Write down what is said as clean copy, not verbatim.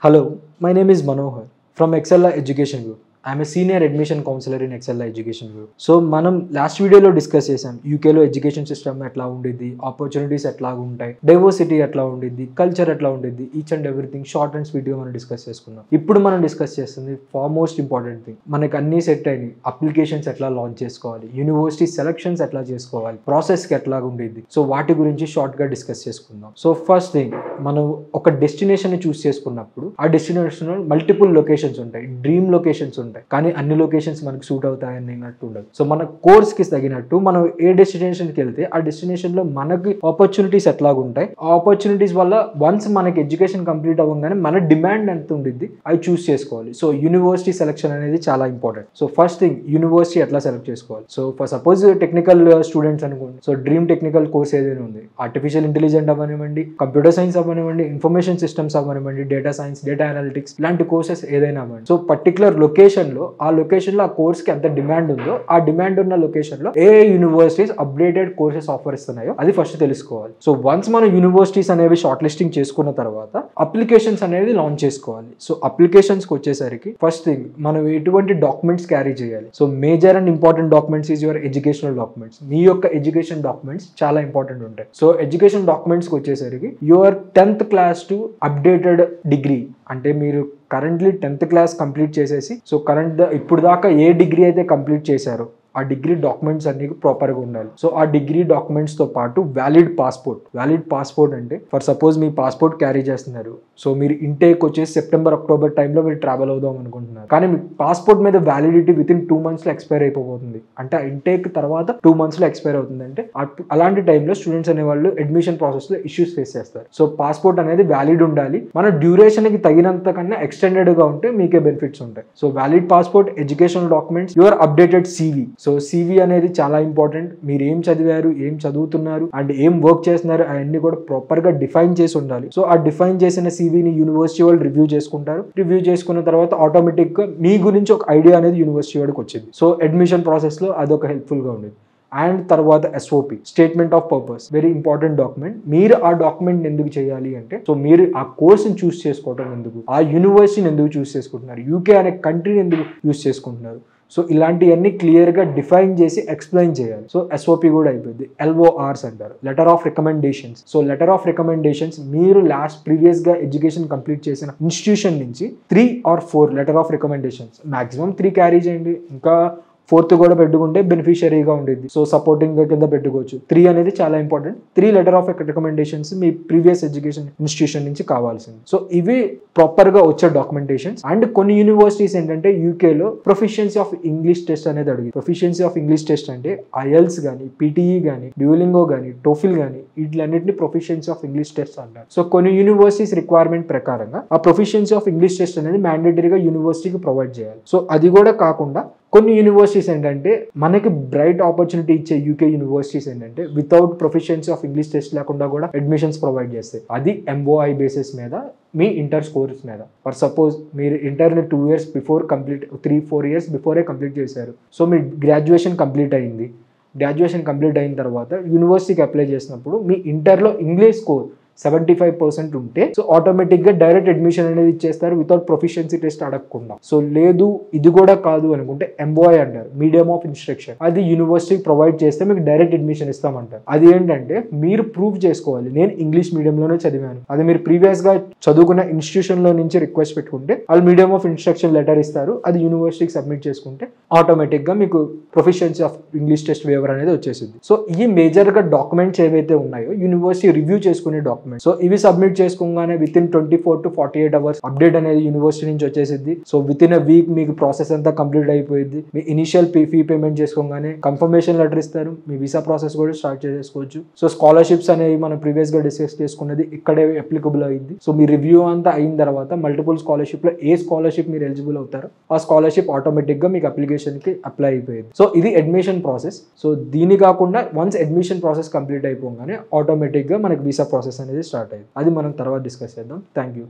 Hello, my name is Manohar from Excella Education Group. I'm a senior admission counselor in Excella Education Group. So మనం last వీడియోలో discuss చేసాం యూకేలో education system ఎట్లా ఉండిద్ది, opportunities ఎట్లా ఉంటాయి, డైవర్సిటీ ఎట్లా ఉండిద్ది, కల్చర్ ఎట్లా ఉండిద్ది, each and everything short and స్వీట్గా మనం డిస్కస్ చేసుకున్నాం. ఇప్పుడు మనం డిస్కస్ చేస్తుంది ఫార్ మోస్ట్ ఇంపార్టెంట్ థింగ్. మనకి అన్ని సెట్ అయినాయి. అప్లికేషన్స్ ఎట్లా లాంచ్ చేసుకోవాలి, యూనివర్సిటీ సెలక్షన్స్ ఎట్లా చేసుకోవాలి, ప్రాసెస్కి ఎట్లా ఉండిద్ది, సో వాటి గురించి షార్ట్గా డిస్కస్ చేసుకుందాం. సో ఫస్ట్ థింగ్, మనం ఒక డెస్టినేషన్ చూస్ చేసుకున్నప్పుడు ఆ డెస్టినేషన్ మల్టిపుల్ లొకేషన్స్ ఉంటాయి, డ్రీమ్ లొకేషన్స్ ఉంటాయి, కానీ అన్ని లొకేషన్స్ మనకు సూట్ అవుతాయని ఉండదు. సో మన కోర్స్ కి తగినట్టు మనం ఏ డెస్టినేషన్కి వెళ్తే ఆ డెస్టినేషన్ లో మనకి ఆపర్చునిటీస్ ఎట్లాగా ఉంటాయి, ఆ ఆపర్చునిటీస్ వల్ల వన్స్ మనకి ఎడ్యుకేషన్ కంప్లీట్ అవ్వగానే మన డిమాండ్ ఎంత ఉండిద్ది అవి చూస్ చేసుకోవాలి. సో యూనివర్సిటీ సెలెక్షన్ అనేది చాలా important. So first thing, university ఎట్లా సెలెక్ట్ చేసుకోవాలి. So for suppose technical students అనుకోండి, సో డ్రీమ్ టెక్నికల్ కోర్స్ ఏదైనా ఉంది, ఆర్టిఫిషియల్ ఇంటెలిజెంట్ అవ్వనివ్వండి, కంప్యూటర్ సైన్స్ అవ్వనివ్వండి, ఇన్ఫర్మేషన్ సిస్టమ్స్ అవ్వనివ్వండి, డేటా సైన్స్, డేటా అనాలిటిక్స్ ఇలాంటి కోర్సెస్ ఏదైనా అవ్వండి. సో పర్టికులర్ లొకేషన్ లో ఆ కోర్స్ కి ఎంత డిమాండ్ ఉందో ఆ డిమాండ్ ఉన్న లొకేషన్ లో ఏ యూనివర్సిటీస్ అప్డేటెడ్ కోర్సెస్ ఆఫర్ ఇస్తున్నాయో అది ఫస్ట్ తెలుసుకోవాలి. సో వన్స్ మనం యూనివర్సిటీస్ అనేవి షార్ట్ లిస్టింగ్ చేసుకున్న తర్వాత అప్లికేషన్స్ అనేది లాంచ్ చేసుకోవాలి. సో అప్లికేషన్స్ కి వచ్చేసరికి ఫస్ట్ థింగ్, మనం ఎటువంటి డాక్యుమెంట్స్ క్యారీ చేయాలి. So major and important documents is your educational documents. మీ యొక్క ఎడ్యుకేషన్ డాక్యుమెంట్స్ చాలా ఇంపార్టెంట్ ఉంటాయి. సో ఎడ్యుకేషన్ డాక్యుమెంట్స్ కి వచ్చేసరికి your 10th class to updated degree, అంటే మీరు కరెంట్లీ 10th క్లాస్ కంప్లీట్ చేసేసి సో ఇప్పుడు దాకా ఏ డిగ్రీ అయితే కంప్లీట్ చేశారో ఆ డిగ్రీ డాక్యుమెంట్స్ అన్ని ప్రాపర్గా ఉండాలి. సో ఆ డిగ్రీ డాక్యుమెంట్స్ తో పాటు వ్యాలిడ్ పాస్పోర్ట్ అంటే for suppose me passport carry చేస్తున్నారు, సో మీరు ఇంటేక్ వచ్చేసి సెప్టెంబర్ అక్టోబర్ టైంలో మీరు ట్రావెల్ అవుదాం అనుకుంటున్నారు, కానీ మీ పాస్పోర్ట్ మీద వ్యాలిడిటీ వితిన్ 2 months లో ఎక్స్పైర్ అయిపోతుంది. అంటే ఆ ఇంటేక్ తర్వాత 2 months లో ఎక్స్పైర్ అవుతుంది. అంటే అలాంటి టైంలో స్టూడెంట్స్ అనే వాళ్ళు అడ్మిషన్ ప్రాసెస్ లో ఇష్యూస్ ఫేస్ చేస్తారు. సో పాస్పోర్ట్ అనేది వ్యాలిడ్ ఉండాలి, మన డ్యూరేషన్ కి తగినంత కన్నా ఎక్స్టెండెడ్ గా ఉంటే మీకే బెనిఫిట్స్ ఉంటాయి. So valid passport, educational documents, your updated CV. So CV అనేది చాలా ఇంపార్టెంట్. మీరు ఏం చదివారు, ఏం చదువుతున్నారు అండ్ ఏం వర్క్ చేస్తున్నారు అవన్నీ కూడా ప్రాపర్ గా డిఫైన్ చేసి ఉండాలి. సో ఆ డిఫైన్ చేసిన సివిని యూనివర్సిటీ వాళ్ళు రివ్యూ చేసుకుంటారు. రివ్యూ చేసుకున్న తర్వాత ఆటోమేటిక్ గా మీ గురించి ఒక ఐడియా అనేది యూనివర్సిటీ వాడికి వచ్చింది. సో అడ్మిషన్ ప్రాసెస్ లో అదొక హెల్ప్ఫుల్ గా ఉండేది. అండ్ తర్వాత SOP, statement of purpose, very important document. మీరు ఆ డాక్యుమెంట్ ఎందుకు చేయాలి అంటే, సో మీరు ఆ కోర్స్ని చూస్ చేసుకోవడం ఎందుకు, ఆ యూనివర్సిటీని ఎందుకు చూస్ చేసుకుంటున్నారు, యూకే అనే కంట్రీని ఎందుకు యూస్ చేసుకుంటున్నారు, సో ఇలాంటివన్నీ క్లియర్గా డిఫైన్ చేసి ఎక్స్ప్లెయిన్ చేయాలి. సో ఎస్ఓపి కూడా అయిపోయింది. LORs అంటారు, letter of recommendations. So letter of recommendations మీరు ప్రీవియస్గా ఎడ్యుకేషన్ కంప్లీట్ చేసిన ఇన్స్టిట్యూషన్ నుంచి 3 or 4 letter of recommendations, maximum 3 carry చేయండి. ఇంకా 4th కూడా పెట్టుకుంటే బెనిఫిషియరీగా ఉండేది. సో సపోర్టింగ్ కింద పెట్టుకోవచ్చు. 3 అనేది చాలా important. 3 letter of recommendations me previous education institution నుంచి కావాల్సింది. సో ఇవి ప్రాపర్ గా వచ్చే డాక్యుమెంటేషన్స్. అండ్ కొన్ని యూనివర్సిటీస్ ఏంటంటే యూకేలో ప్రొఫిషియన్సీ ఆఫ్ ఇంగ్లీష్ టెస్ట్ అనేది అడిగి. ప్రొఫిషియన్సీ ఆఫ్ ఇంగ్లీష్ టెస్ట్ అంటే IELTS కానీ, PTE కానీ, డ్యూలింగో కానీ, టోఫిల్ కానీ, వీటిలన్నింటినీ ప్రొఫిషియన్సీ ఆఫ్ ఇంగ్లీష్ టెస్ట్ అంటారు. సో కొన్ని యూనివర్సిటీస్ రిక్వైర్మెంట్ ప్రకారంగా ఆ ప్రొఫిషియన్సీ ఆఫ్ ఇంగ్లీష్ టెస్ట్ అనేది మ్యాండేటరీగా యూనివర్సిటీకి ప్రొవైడ్ చేయాలి. సో అది కూడా కాకుండా కొన్ని యూనివర్సిటీస్ ఏంటంటే మనకి బ్రైట్ ఆపర్చునిటీ ఇచ్చే యూకే యూనివర్సిటీస్ ఏంటంటే without proficiency of English test లేకుండా కూడా అడ్మిషన్స్ ప్రొవైడ్ చేస్తాయి. అది MOI బేసిస్ మీద, మీ ఇంటర్ స్కోర్స్ మీద. ఫర్ సపోజ్ మీరు ఇంటర్ని 2 years before complete, 3-4 years before complete చేశారు. సో మీ గ్రాడ్యుయేషన్ కంప్లీట్ అయింది. గ్రాడ్యుయేషన్ కంప్లీట్ అయిన తర్వాత యూనివర్సిటీకి అప్లై చేసినప్పుడు మీ ఇంటర్లో ఇంగ్లీష్ స్కోర్ 75% ఉంటే సో ఆటోమేటిక్ గా డైరెక్ట్ అడ్మిషన్ అనేది ఇచ్చేస్తారు వితౌట్ ప్రొఫిషియన్సీ టెస్ట్ అడగకుండా. సో లేదు ఇది కూడా కాదు అనుకుంటే MOI అంటారు, మీడియం ఆఫ్ ఇన్స్ట్రక్షన్. అది యూనివర్సిటీ ప్రొవైడ్ చేస్తే మీకు డైరెక్ట్ అడ్మిషన్ ఇస్తామంటారు. అది ఏంటంటే మీరు ప్రూవ్ చేసుకోవాలి, నేను ఇంగ్లీష్ మీడియంలోనే చదివాను. అది మీరు ప్రీవియస్ గా చదువుకున్న ఇన్స్టిట్యూషన్ లో నుంచి రిక్వెస్ట్ పెట్టుకుంటే వాళ్ళు మీడియం ఆఫ్ ఇన్స్ట్రక్షన్ లెటర్ ఇస్తారు. అది యూనివర్సిటీకి సబ్మిట్ చేసుకుంటే ఆటోమేటిక్ గా మీకు proficiency of English test waiver అనేది వచ్చేసింది. సో ఈ మేజర్ గా డాక్యుమెంట్స్ ఏవైతే ఉన్నాయో యూనివర్సిటీ రివ్యూ చేసుకునే డాక్యుమెంట్. సో ఇవి సబ్మిట్ చేసుకోగానే వితిన్ 24 to 48 hours అప్డేట్ అనేది యూనివర్సిటీ నుంచి వచ్చేసింది. సో వితిన్ a week మీకు ప్రాసెస్ అంతా కంప్లీట్ అయిపోయింది. మీ ఇనిషియల్ ఫీ పేమెంట్ చేసుకోగానే కన్ఫర్మేషన్ లెటర్ ఇస్తారు. మీ వీసా ప్రాసెస్ కూడా స్టార్ట్ చేసుకోవచ్చు. సో స్కాలర్షిప్స్ అనేవి మనం ప్రీవియస్ గా డిస్కస్ చేసుకున్నది ఇక్కడే అప్లికబుల్ అయింది. సో మీ రివ్యూ అంతా అయిన తర్వాత మల్టిపుల్ స్కాలర్షిప్ లో ఏ స్కాలర్షిప్ మీరు ఎలిజిబుల్ అవుతారో ఆ స్కాలర్షిప్ ఆటోమేటిక్ గా మీకు అప్లికేషన్ కి అప్లై అయిపోయింది. సో ఇది అడ్మిషన్ ప్రాసెస్. సో దీని కాకుండా వన్స్ అడ్మిషన్ ప్రాసెస్ కంప్లీట్ అయిపోగానే ఆటోమేటిక్ గా మనకి వీసా ప్రాసెస్ అనేది స్టార్ట్ అయ్యింది. అది మనం తర్వాత డిస్కస్ చేద్దాం. Thank you.